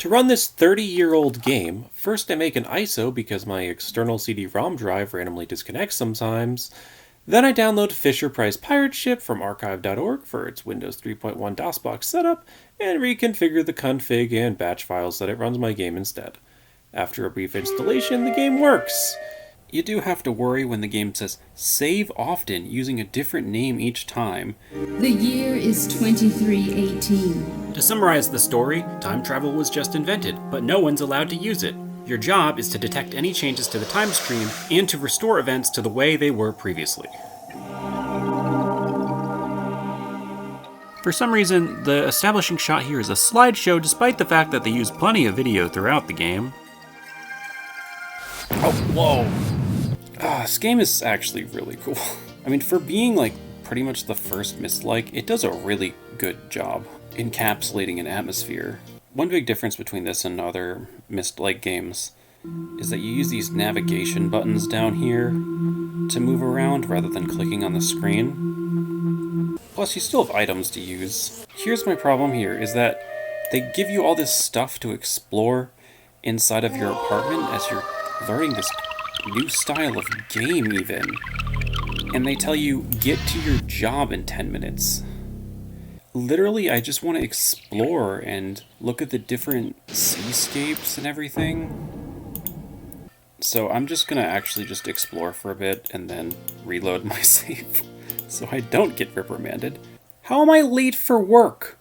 To run this 30-year-old game, first I make an ISO because my external CD-ROM drive randomly disconnects sometimes. Then I download Fisher-Price Pirate Ship from archive.org for its Windows 3.1 DOSBox setup, and reconfigure the config and batch files that it runs my game instead. After a brief installation, the game works. You do have to worry when the game says save often using a different name each time. The year is 2318. To summarize the story, time travel was just invented, but no one's allowed to use it. Your job is to detect any changes to the time stream and to restore events to the way they were previously. For some reason, the establishing shot here is a slideshow despite the fact that they use plenty of video throughout the game. Oh, whoa. This game is actually really cool. I mean, for being like pretty much the first Myst-like, it does a really good job encapsulating an atmosphere. One big difference between this and other Myst-like games is that you use these navigation buttons down here to move around rather than clicking on the screen. Plus, you still have items to use. Here's my problem here, is that they give you all this stuff to explore inside of your apartment as you're learning this new style of game even. And they tell you, get to your job in 10 minutes. Literally, I just want to explore and look at the different seascapes and everything. So I'm just gonna actually just explore for a bit and then reload my save so I don't get reprimanded. How am I late for work?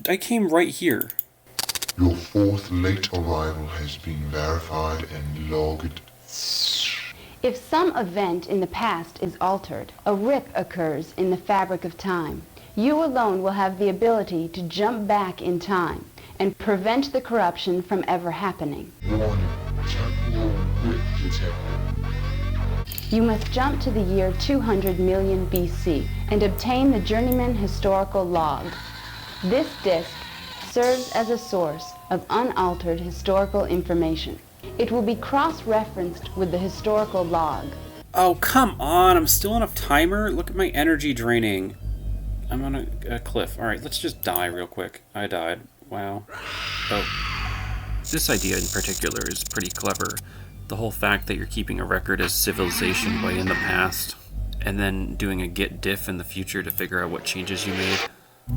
I came right here. Your fourth late arrival has been verified and logged. If some event in the past is altered, a rip occurs in the fabric of time. You alone will have the ability to jump back in time and prevent the corruption from ever happening. Warning, temporal rip detected. You must jump to the year 200 million BC and obtain the Journeyman historical log. This disc serves as a source of unaltered historical information. It will be cross-referenced with the historical log. Oh, come on, I'm still on a timer? Look at my energy draining. I'm on a cliff. Alright, let's just die real quick. I died. Wow. Oh. This idea in particular is pretty clever. The whole fact that you're keeping a record as civilization way in the past, and then doing a git diff in the future to figure out what changes you made.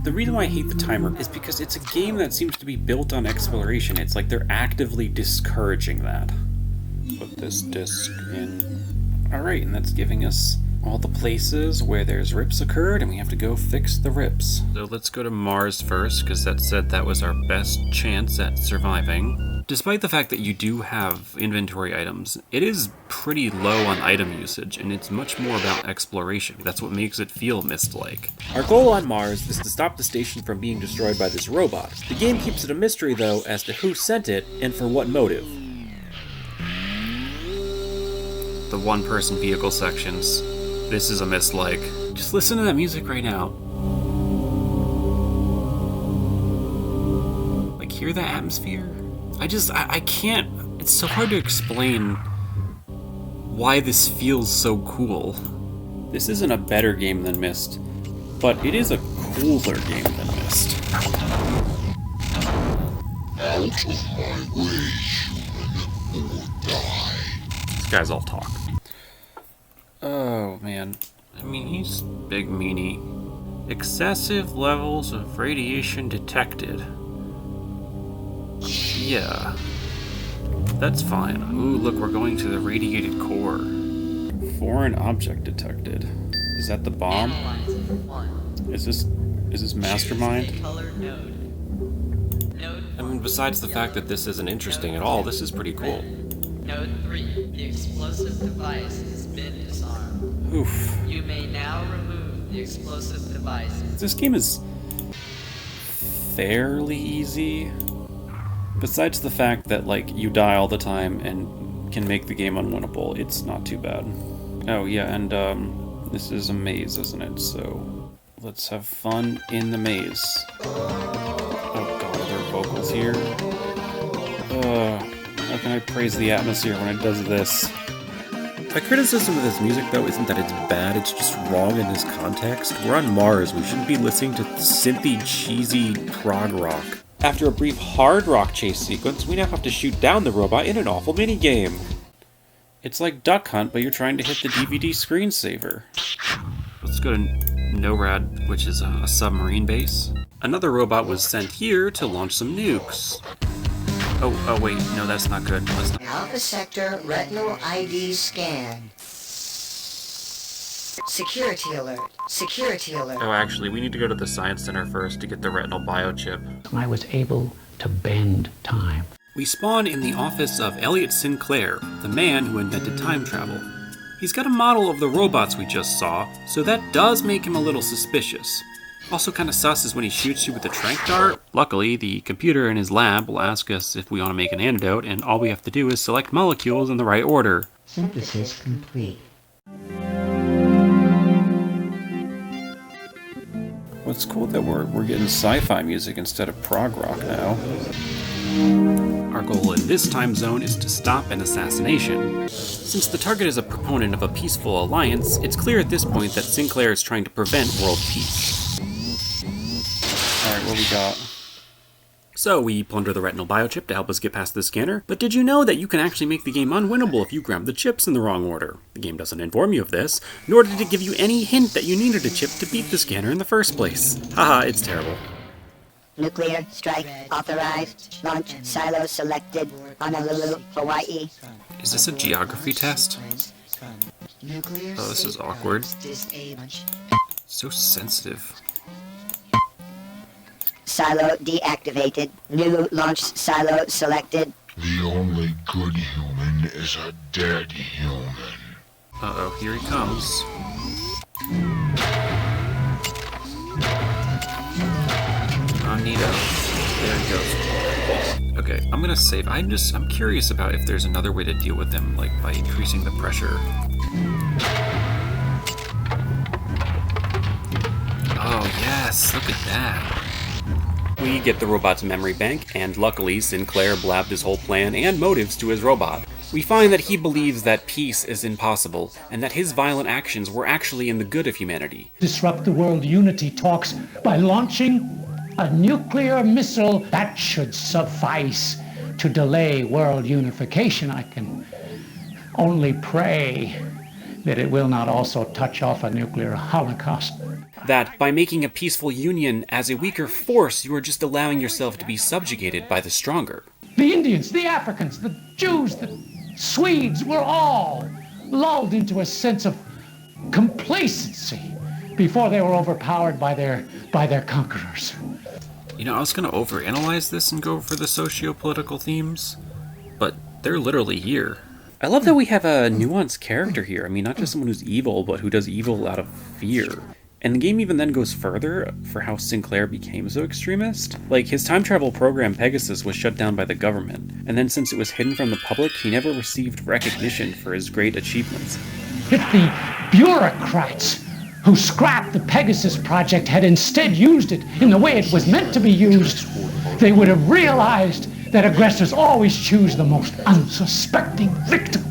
The reason why I hate the timer is because it's a game that seems to be built on exploration. It's like they're actively discouraging that. Put this disc in. Alright, and that's giving us all the places where there's rips occurred, and we have to go fix the rips. So let's go to Mars first, because that said that was our best chance at surviving. Despite the fact that you do have inventory items, it is pretty low on item usage, and it's much more about exploration. That's what makes it feel Myst-like. Our goal on Mars is to stop the station from being destroyed by this robot. The game keeps it a mystery, though, as to who sent it and for what motive. The one-person vehicle sections. This is a Myst-like. Just listen to that music right now. Like, hear that atmosphere? I can't, it's so hard to explain why this feels so cool. This isn't a better game than Myst, but it is a cooler game than Myst. Out of my way, human, or die. These guys all talk. Oh, man. I mean, he's big meanie. Excessive levels of radiation detected. Yeah. That's fine. Ooh, look, we're going to the radiated core. Foreign object detected. Is that the bomb? Is this Mastermind? I mean, besides the fact that this isn't interesting at all, this is pretty cool. Node 3. The explosive device has been disarmed. Oof. You may now remove the explosive device. This game is fairly easy. Besides the fact that, like, you die all the time and can make the game unwinnable, it's not too bad. Oh, yeah, and, this is a maze, isn't it? So, let's have fun in the maze. Oh god, are there vocals here? How can I praise the atmosphere when it does this? My criticism of this music, though, isn't that it's bad, it's just wrong in this context. We're on Mars, we shouldn't be listening to synthy, cheesy prog rock. After a brief hard rock chase sequence, we now have to shoot down the robot in an awful minigame. It's like Duck Hunt, but you're trying to hit the DVD screensaver. Let's go to NORAD, which is a submarine base. Another robot was sent here to launch some nukes. Oh wait, no, that's not good. That's not. Alpha Sector Retinal ID Scan. Security alert. Security alert. Oh, actually, we need to go to the Science Center first to get the retinal biochip. I was able to bend time. We spawn in the office of Elliot Sinclair, the man who invented time travel. He's got a model of the robots we just saw, so that does make him a little suspicious. Also kinda sus is when he shoots you with a tranq dart. Luckily, the computer in his lab will ask us if we want to make an antidote, and all we have to do is select molecules in the right order. Synthesis complete. What's cool that we're getting sci-fi music instead of prog rock now. Our goal in this time zone is to stop an assassination. Since the target is a proponent of a peaceful alliance, it's clear at this point that Sinclair is trying to prevent world peace. Alright, what we got? So we plunder the retinal biochip to help us get past the scanner, but did you know that you can actually make the game unwinnable if you grab the chips in the wrong order? The game doesn't inform you of this, nor did it give you any hint that you needed a chip to beat the scanner in the first place. Haha, it's terrible. Nuclear strike authorized. Launch silo selected. Honolulu, Hawaii. Is this a geography test? Oh, this is awkward. So sensitive. Silo deactivated. New launch silo selected. The only good human is a dead human. Uh-oh, here he comes. Neato. There he goes. Okay, I'm gonna save. I'm curious about if there's another way to deal with them, like by increasing the pressure. Oh yes, look at that. We get the robot's memory bank, and luckily Sinclair blabbed his whole plan and motives to his robot. We find that he believes that peace is impossible, and that his violent actions were actually in the good of humanity. Disrupt the world unity talks by launching a nuclear missile that should suffice to delay world unification. I can only pray that it will not also touch off a nuclear holocaust. That by making a peaceful union as a weaker force, you are just allowing yourself to be subjugated by the stronger. The Indians, the Africans, the Jews, the Swedes were all lulled into a sense of complacency before they were overpowered by their conquerors. You know, I was going to overanalyze this and go for the socio-political themes, but they're literally here. I love that we have a nuanced character here. I mean, not just someone who's evil, but who does evil out of fear. And the game even then goes further for how Sinclair became so extremist. Like, his time travel program Pegasus was shut down by the government, and then since it was hidden from the public, he never received recognition for his great achievements. If the bureaucrats who scrapped the Pegasus project had instead used it in the way it was meant to be used, they would have realized that aggressors always choose the most unsuspecting victim.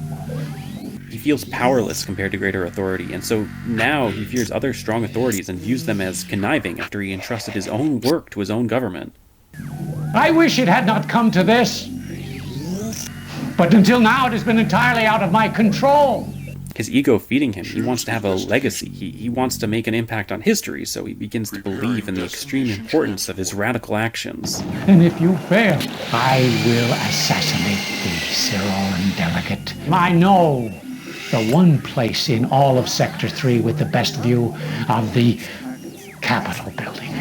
He feels powerless compared to greater authority, and so now he fears other strong authorities and views them as conniving after he entrusted his own work to his own government. I wish it had not come to this, but until now it has been entirely out of my control. His ego feeding him. He wants to have a legacy. He wants to make an impact on history, so he begins to believe in the extreme importance of his radical actions. And if you fail, I will assassinate the Cyrillian delegate. I know the one place in all of Sector 3 with the best view of the Capitol building.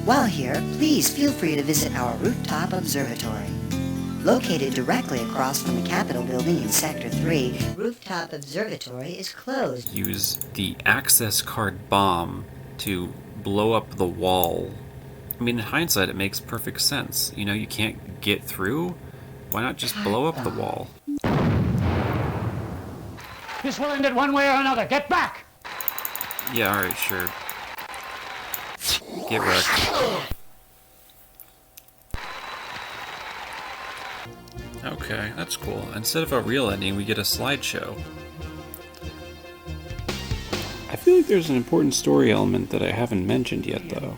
While here, please feel free to visit our rooftop observatory. Located directly across from the Capitol building in Sector 3, Rooftop Observatory is closed. Use the access card bomb to blow up the wall. I mean, in hindsight, it makes perfect sense. You know, you can't get through. Why not just blow up the wall? This will end it one way or another. Get back! Yeah, alright, sure. Get wrecked. Okay, that's cool. Instead of a real ending, we get a slideshow. I feel like there's an important story element that I haven't mentioned yet, though.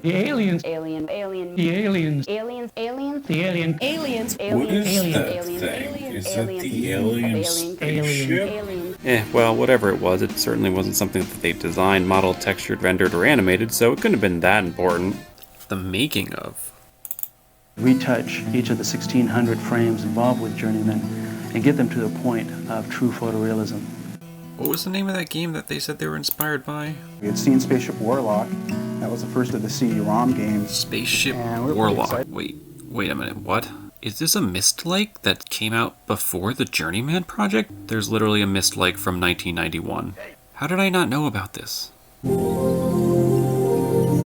The aliens alien, The aliens. aliens, aliens, The alien. aliens, What aliens, is Alien. that aliens, thing? aliens, Is that aliens, the alien aliens, spaceship? aliens. Well, whatever it was, it certainly wasn't something that they designed, modeled, textured, rendered, or animated, so it couldn't have been that important. The making of. Retouch each of the 1,600 frames involved with Journeyman and get them to the point of true photorealism. What was the name of that game that they said they were inspired by? We had seen Spaceship Warlock. That was the first of the CD-ROM games. Spaceship And we're pretty Warlock. excited. Wait a minute, what? Is this a Mist-like that came out before the Journeyman project? There's literally a Mist-like from 1991. How did I not know about this?